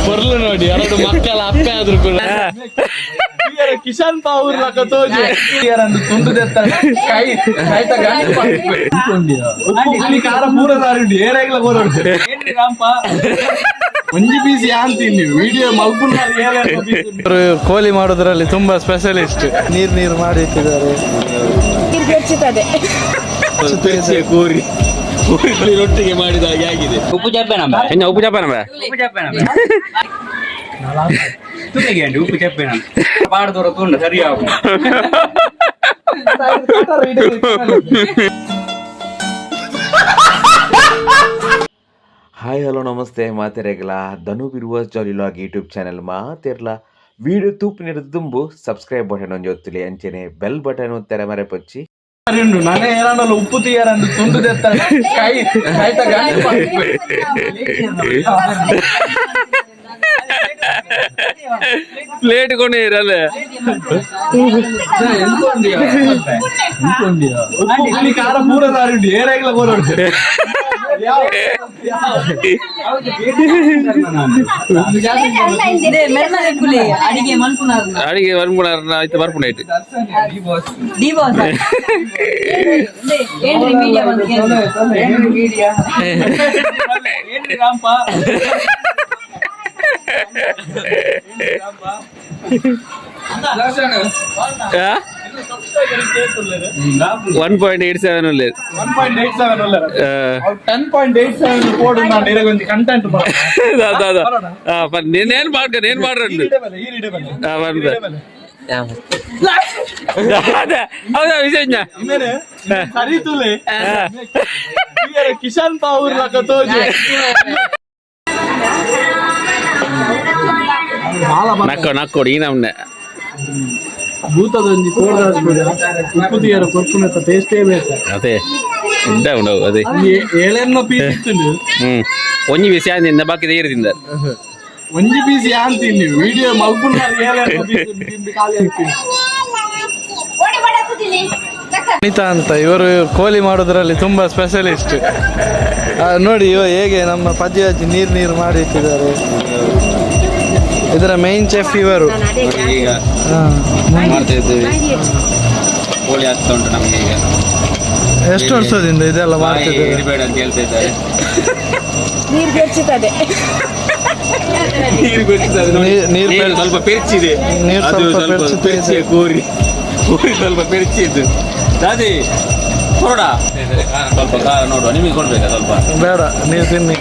ಬರ್ಲು ನೋಡಿ ಎರಡು ಮಕ್ಕಳ ಅಪ್ಪ ಆದ್ರು ಕೂಡ ಕಿಶನ್ ಪಾವೂರ್ ತೋಜಿ ಕಾರ ಪೂರ ದಾರಿ ಏರಾಗ್ಲ ಒಂಜಿ ಪೀಸ್ ಅಂತೀನಿ ವಿಡಿಯೋ ಕೋಳಿ ಮಾಡೋದ್ರಲ್ಲಿ ತುಂಬಾ ಸ್ಪೆಷಲಿಸ್ಟ್. ನೀರ್ ಮಾಡಿ ಇಟ್ಟಿದ್ದಾರೆ. ಕೋರಿ ರೊಟ್ಟಿಗೆ ಮಾಡಿದ ಹಾಗೆ ಆಗಿದೆ. ಉಪ್ಪು ಚಪ್ಪೆನಮ್ಮ ಉಪ್ಪು ಚಪ್ಪೆನಮ್ಮ ಉಪ್ಪು ಚಪ್ಪೆನಮ್ಮ ಪಾಡ್ದೋರ ತುಂಡ ಸರಿಯಾಗ. ಹಾಯ್ ಹಲೋ ನಮಸ್ತೆ ಮಾತೆರೆಗಲ ಧನು ಬಿರುವ ಜಾಲಿಲಾಗ್ ಯೂಟ್ಯೂಬ್ ಚಾನೆಲ್ ಮಾತೆರ್ಲ ವೀಡಿಯೋ ತೂಪಿನ ತುಂಬು ಸಬ್ಸ್ಕ್ರೈಬ್ ಬಟನ್ ಒಂದು ಒತ್ತಲಿ ಅಂಚೆನೆ ಬೆಲ್ ಬಟನ್ ತೆರೆ ಮರೆ ಪಚ್ಚಿ ನಾನೇ ಏನಾಡಲ್ಲ ಉಪ್ಪು ತೀಯರಂದು ತುಂಡು ಪ್ಲೇಟ್ ಕೊಂಡು ಇರಲ್ಲ ಕಾರ ಪೂರ ದಾರಿ ಏರಾಗ್ಲ ಗೋರೋಡ್ತಾರೆ ಅಡಿಗೆ ಮನ್ಪುನಾರ ಆಯ್ತು ಬರ್ಪುಣ ಆಯ್ತು. నేనేం మాట్లాడండి ಹೌದಾ ವಿಜಯ್ ಕಿಶನ್ ಪಾವೂರ್ ತೋಜಿ ನಕ್ಕೋಡಿ ಈ ನಮ್ನೆ ಭೂತದೊಂದು ಉಪ್ಪು ತೀಯರ ಕೊರ್ಪುನ ಟೇಸ್ಟೇ ಬೇಕು. ಅದೇ ಉಂಡವು ಅದೇ ಏಳೆನ್ನ ಪೀಸ್ ಇತ್ತು. ಒಂಜಿ ಬಿಸಿ ಆಂದಿಂದ ಬಾಕಿ ತೀರದಿಂದ ಒಂಜಿ ಪೀಸ್ ಅಂತೀನಿ ವಿಡಿಯೋ ಮಲ್ಪುನ ಅನಿತಾ ಅಂತ ಇವರು ಕೋಳಿ ಮಾಡೋದ್ರಲ್ಲಿ ತುಂಬಾ ಸ್ಪೆಷಲಿಸ್ಟ್. ನೋಡಿ ಹೇಗೆ ನಮ್ಮ ಪಜ್ಜಿ ಅಜ್ಜಿ ನೀರು ಮಾಡಿ ಇಟ್ಟಿದ್ದಾರೆ. ಇದರ ಮೇನ್ ಚೆಫ್ ಇವರು. ಈಗ ಮಾಡ್ತಾ ಇದ್ದೇವೆ ಕೋಳಿ ಆಗ್ತಾ ಉಂಟು ನಮ್ಗೆ. ಈಗ ಎಷ್ಟು ವರ್ಷದಿಂದ ಇದೆಲ್ಲ ಮಾಡ್ತಿದ್ದಾರೆ? ಇರಬೇಡ ಅಂತ ಹೇಳ್ತಾ ಇದ್ದಾರೆ. ನೀರು ಸ್ವಲ್ಪ ಪೆರ್ಚಿದೆ, ಅದು ಸ್ವಲ್ಪ ಪೆರ್ಚಿ ಕೋರಿ ಸ್ವಲ್ಪ ಪೆರ್ಚಿದ್ದು ಅದೇ ಕೊಡ ಸ್ವಲ್ಪ ಖಾರ ನೋಡುವ. ನಿಮಗೆ ಕೊಡ್ಬೇಕಾ ಸ್ವಲ್ಪ? ಬೇಡ, ನೀವು ತಿನ್ನಿ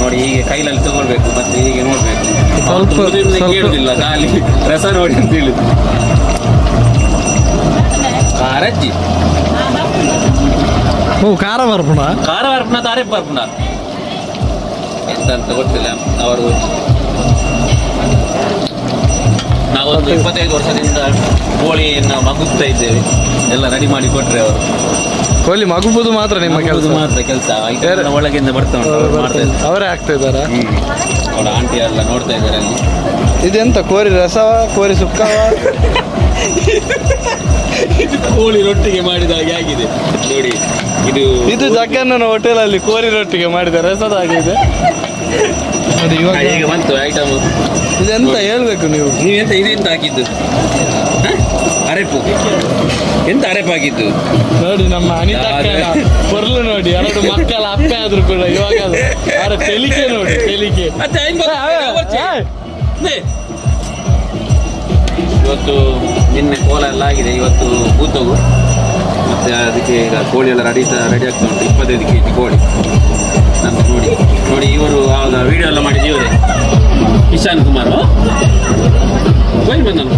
ನೋಡಿ. ಹೀಗೆ ಕೈಲಲ್ಲಿ ತಗೊಳ್ಬೇಕು ಮತ್ತೆ ಹೀಗೆ ನೋಡ್ಬೇಕು. ಸ್ವಲ್ಪ ಕೇಳುದಿಲ್ಲ, ಖಾಲಿ ರಸ ನೋಡಿ ಅಂತ ಹೇಳಿದ್ರು. ಖಾರಜ್ಜಿ ಖಾರ ಬರ್ಪುಣ ತಾರೆ ಬರ್ಪುಣ ಎಂತ ಅಂತ ಗೊತ್ತಿಲ್ಲ ಅವರು. ನಾವೊಂದು 25 ವರ್ಷದಿಂದ ಕೋಳಿಯನ್ನು ಮಗುತ್ತಾ ಇದ್ದೇವೆ. ಎಲ್ಲ ರೆಡಿ ಮಾಡಿ ಕೊಟ್ರೆ ಅವರು. ಕೋಳಿ ಮಗುವುದು ಮಾತ್ರ ನಿಮ್ಮ ಕೆಲಸ ಒಳಗಿಂದ ಬರ್ತಾ ಉಂಟು. ಅವರೇ ಆಗ್ತಾ ಇದ್ದಾರ? ಅವಳ ಆಂಟಿ ಎಲ್ಲ ನೋಡ್ತಾ ಇದ್ದಾರೆ ಅಲ್ಲಿ. ಇದೆಂತ ಕೋರಿ ರಸವ, ಕೋರಿ ಸುಕ್ಕವ? ಇದು ಕೋಳಿ ರೊಟ್ಟಿಗೆ ಮಾಡಿದ ಹಾಗೆ ಆಗಿದೆ ನೋಡಿ. ಇದು ಜಕ್ಕಣ್ಣನ ಹೋಟೆಲ್ ಅಲ್ಲಿ ಕೋರಿ ರೊಟ್ಟಿಗೆ ಮಾಡಿದ ರಸದ ಆಗಿದೆ ನೋಡಿ. ಈಗ ಬಂತು ಐಟಮ್. ಇದೆಂತ ಹೇಳ್ಬೇಕು ನೀವು? ನೀವೆಂತ ಇದೆಂತ ಹಾಕಿದ್ದು? ಅರೆಪು ಎಂತ ಅರೆಪು ಹಾಕಿದ್ದು ನೋಡಿ. ನಮ್ಮ ಅನಿತಾ ಬರ್ಲು ನೋಡಿ ಎರಡು ಮಕ್ಕಳ ಅಪ್ಪ ಆದ್ರು ಕೂಡ ಇವಾಗ ಅವರ ತೆಲಿಕೆ ನೋಡಿ, ತೆಲಿಕೆ. ಇವತ್ತು ನಿನ್ನೆ ಕೋಲ ಎಲ್ಲ ಆಗಿದೆ, ಇವತ್ತು ಕೂತಗು ಮತ್ತೆ ಅದಕ್ಕೆ ಈಗ ಕೋಳಿ ಎಲ್ಲ ರೆಡಿ ಆಗ್ತಾ ಉಂಟು. 25 kg ಕೋಳಿ ನಮ್ಮ ನೋಡಿ. ಇವರು ಆವಾಗ ವಿಡಿಯೋ ಎಲ್ಲ ಮಾಡಿದ್ದು ಇವರೇ, ಕಿಶನ್ ಕುಮಾರ್ ಹೋಗಿ ಬಂದನು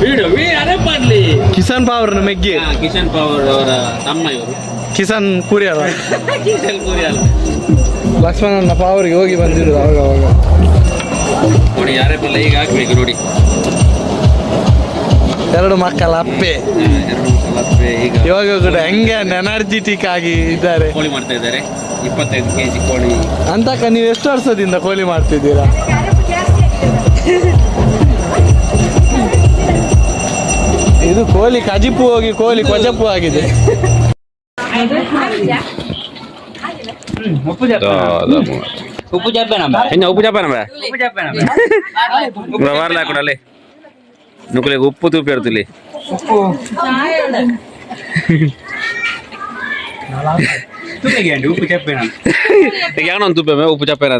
ವಿಡಿಯೋ ಅರೆ ಮಾಡ್ಲಿ. ಕಿಶನ್ ಪಾವರ್ ಮೆಗ್ಗೆ, ಕಿಶನ್ ಪಾವರ್ ಅವರ ತಮ್ಮ ಇವರು. ಕಿಶನ್ ಕುರಿಯಲ್ಲ, ಕಿಶನ್ ಕುರಿಯಲ್ಲ, ಲಕ್ಷ್ಮಣನ ಪಾವರ್ಗೆ ಹೋಗಿ ಬಂದಿರೋದು ಅವಾಗ ನೋಡಿ. ಯಾರೆಲ್ಲ ಈಗ ಹಾಕ್ಬೇಕು ನೋಡಿ. ಎರಡು ಮಕ್ಕಳ ಅಪ್ಪೆ ಈಗ ಇವಾಗ ಕೂಡ ಹೆಂಗೆ ಎನರ್ಜಿಟಿಕ್ ಆಗಿ ಇದ್ದಾರೆ. ಕೋಳಿ ಮಾಡ್ತಾ ಇದ್ದಾರೆ 25 kg ಕೋಳಿ. ಅಂತಕ್ಕ ನೀವು ಎಷ್ಟು ವರ್ಷದಿಂದ ಕೋಳಿ ಮಾಡ್ತಿದ್ದೀರಾ? ಇದು ಕೋಳಿ ಕಜಿಪು ಹೋಗಿ ಕೋಳಿ ಕೊಜಪು ಆಗಿದೆ. ಉಪ್ಪು ಚಾಪೇನ ವಾರ್ಲ ಕೊಡಲೆ ನುಕಲೆ ಉಪ್ಪು ತೂಪಿ ಇಡ್ತಿಲಿ ಉಪ್ಪು ಚಾಪೇನ ಯಾವನ ತುಪ್ಪೆ ಉಪ್ಪು ಚಾಪೇನ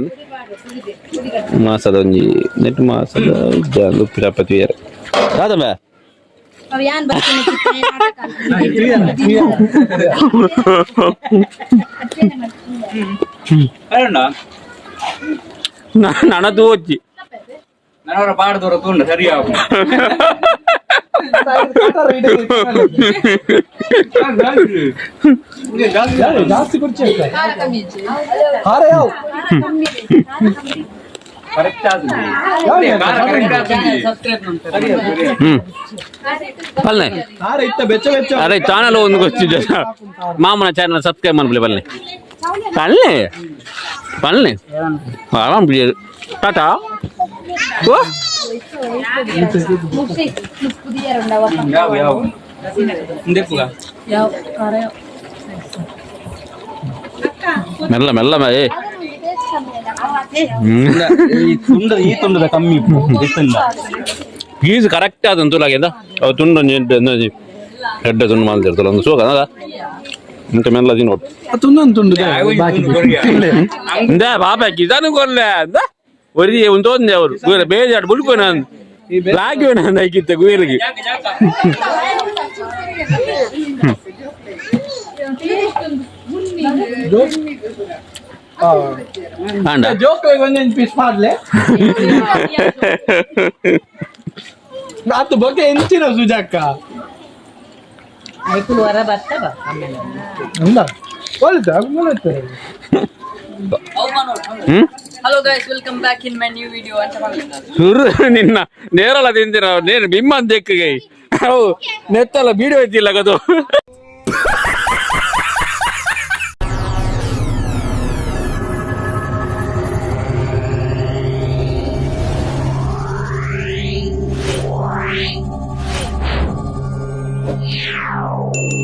ಮಾಸದ ಒಂಜಿ ನೆಟ್ ಮಾಸದ ಉಪ್ಪು ಚಾಪತಿ ಬೇರೆ ಯಾವ್ದಮ್ಮ ನನದು వచ్చి ನನವರ ಪಾಡದವರ ತುಂಡ ಸರಿಯಾಗು ಜಾಸ್ತಿ ಕುರ್ಚಿ అరే ఛానల్ ಒಂದಿಗೆ వచ్చింది మామన ఛానల్ సబ్స్క్రైబ్ మనబలి బల్నే పల్నే ఆరాం బియర్ టాటా ఓ మెల్ల మెల్ల ఏ ಈ ತುಂಡದ ಕಮ್ಮಿ ಫೀಸ್ ಕರೆಕ್ಟ್ ಆದಂತೂ ಲಾಗಿಂದ ಅವು ತುಂಡು ಹೆಡ್ಡೆ ತುಂಡು ಮಾಡ್ತಿರ್ತಲ್ಲ ಒಂದು ಸೋಗ ಇಂತ ಮೆಲ್ಲ ಅದು ನೋಡು ಇಂದ ಬಾಬಾಕಿ ಇದನ್ನು ಕೊರ್ಲೆ ಅಂದ ಒರಿ ಒಂದು ತೊಂದೆ ಅವರು ಬೇಜಾಡು ಬುಡ್ಕೊ ನಾನು ಲಾಗಿವೆ ನಾನು ಹಾಕಿತ್ತೆ ಗುಯರಿಗೆ ಜೋಕ್ಲಿಗೆ ಒಂದೊಂದು ಪೀಸ್ ಮಾಡ್ಲೆ ನಾತು ಬಗ್ಗೆ ಎಂಚಿನ ಸುಜಾಕ Hello guys, welcome back in my new video. ಸುರು ನಿನ್ನ ನೇರಳ ತಿಂದಿರ ನೇರ ಬಿಮ್ಮ ಅಂತ ನೆತ್ತಲ್ಲ ಬೀಡಿಯೋ ಐತಿಲ್ಲ ಅದು